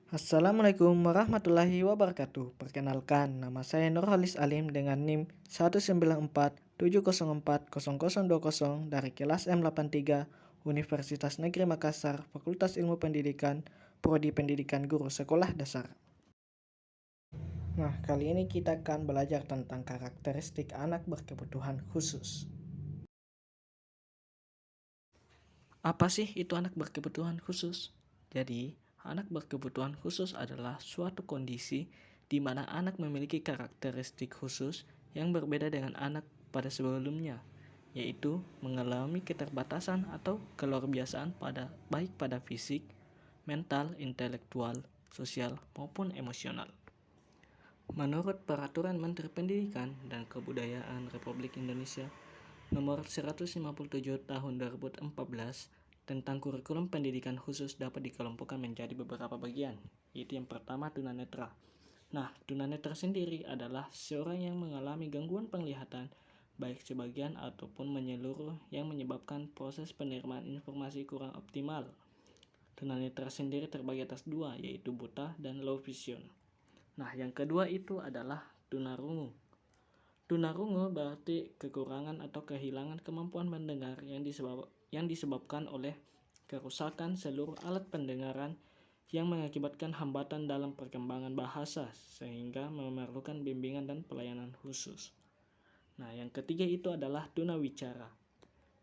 Assalamualaikum warahmatullahi wabarakatuh. Perkenalkan, nama saya Nurhalis Alim dengan NIM 19470400020 dari kelas M83 Universitas Negeri Makassar, Fakultas Ilmu Pendidikan, Prodi Pendidikan Guru Sekolah Dasar. Nah, kali ini kita akan belajar tentang karakteristik anak berkebutuhan khusus. Apa sih itu anak berkebutuhan khusus? Jadi, anak berkebutuhan khusus adalah suatu kondisi di mana anak memiliki karakteristik khusus yang berbeda dengan anak pada sebelumnya, yaitu mengalami keterbatasan atau keluarbiasaan baik pada fisik, mental, intelektual, sosial, maupun emosional. Menurut Peraturan Menteri Pendidikan dan Kebudayaan Republik Indonesia Nomor 157 Tahun 2014 tentang kurikulum pendidikan khusus dapat dikelompokkan menjadi beberapa bagian, yaitu yang pertama tunanetra. Nah, tunanetra sendiri adalah seorang yang mengalami gangguan penglihatan baik sebagian ataupun menyeluruh yang menyebabkan proses penerimaan informasi kurang optimal. Tunanetra sendiri terbagi atas dua, yaitu buta dan low vision. Nah, yang kedua itu adalah tunarungu. Tunarungu berarti kekurangan atau kehilangan kemampuan mendengar yang disebabkan oleh kerusakan seluruh alat pendengaran yang mengakibatkan hambatan dalam perkembangan bahasa sehingga memerlukan bimbingan dan pelayanan khusus. Nah, yang ketiga itu adalah tunawicara.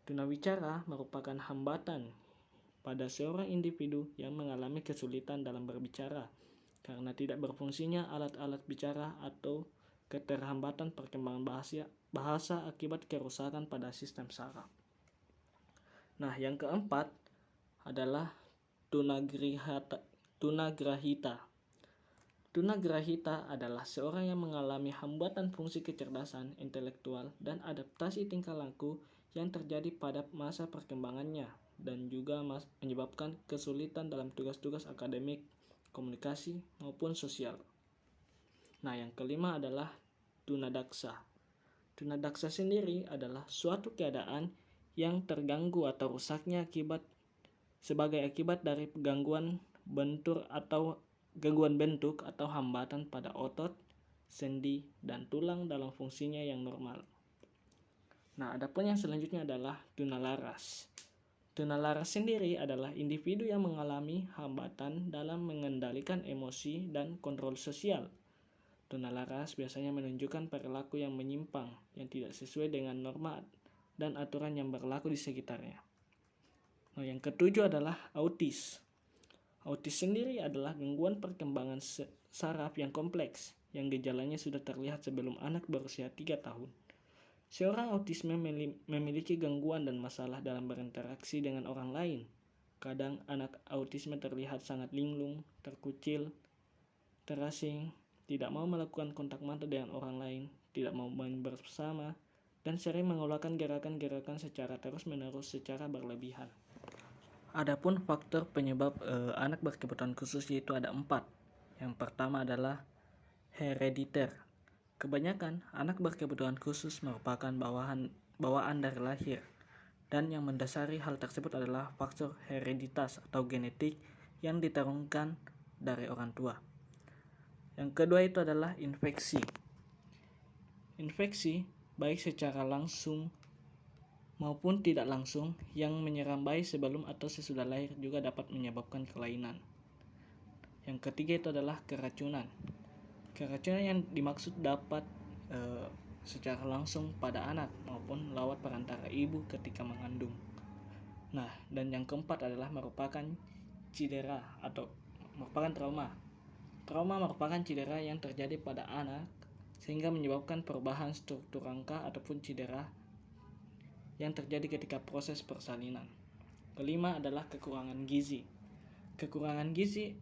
Tunawicara merupakan hambatan pada seorang individu yang mengalami kesulitan dalam berbicara karena tidak berfungsinya alat-alat bicara atau keterhambatan perkembangan bahasa akibat kerusakan pada sistem saraf. Nah, yang keempat adalah tunagrahita. Tunagrahita adalah seorang yang mengalami hambatan fungsi kecerdasan, intelektual, dan adaptasi tingkah laku yang terjadi pada masa perkembangannya dan juga menyebabkan kesulitan dalam tugas-tugas akademik, komunikasi, maupun sosial. Nah, yang kelima adalah tunadaksa. Tunadaksa sendiri adalah suatu keadaan yang terganggu atau rusaknya sebagai akibat dari gangguan bentuk atau hambatan pada otot, sendi, dan tulang dalam fungsinya yang normal. Nah, adapun yang selanjutnya adalah tunalaras. Tunalaras sendiri adalah individu yang mengalami hambatan dalam mengendalikan emosi dan kontrol sosial. Tunalaras biasanya menunjukkan perilaku yang menyimpang, yang tidak sesuai dengan norma dan aturan yang berlaku di sekitarnya. Nah, yang ketujuh adalah autis. Autis sendiri adalah gangguan perkembangan saraf yang kompleks, yang gejalanya sudah terlihat sebelum anak berusia 3 tahun. Seorang autisme memiliki gangguan dan masalah dalam berinteraksi dengan orang lain. Kadang anak autisme terlihat sangat linglung, terkucil, terasing, tidak mau melakukan kontak mata dengan orang lain, tidak mau main bersama, dan sering mengeluarkan gerakan-gerakan secara terus-menerus secara berlebihan. Adapun faktor penyebab anak berkebutuhan khusus yaitu ada 4. Yang pertama adalah herediter. Kebanyakan anak berkebutuhan khusus merupakan bawaan dari lahir, dan yang mendasari hal tersebut adalah faktor hereditas atau genetik yang diturunkan dari orang tua. Yang kedua itu adalah infeksi. Infeksi baik secara langsung maupun tidak langsung yang menyerang bayi sebelum atau sesudah lahir juga dapat menyebabkan kelainan. Yang ketiga itu adalah keracunan. Keracunan yang dimaksud dapat secara langsung pada anak maupun lewat perantara ibu ketika mengandung. Nah, dan yang keempat adalah merupakan cedera atau merupakan trauma. Trauma merupakan cedera yang terjadi pada anak sehingga menyebabkan perubahan struktur rangka ataupun cedera yang terjadi ketika proses persalinan. Kelima adalah kekurangan gizi. Kekurangan gizi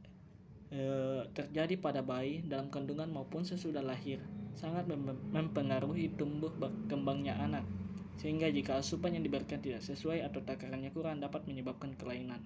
terjadi pada bayi dalam kandungan maupun sesudah lahir, sangat mempengaruhi tumbuh berkembangnya anak, sehingga jika asupan yang diberikan tidak sesuai atau takarannya kurang dapat menyebabkan kelainan.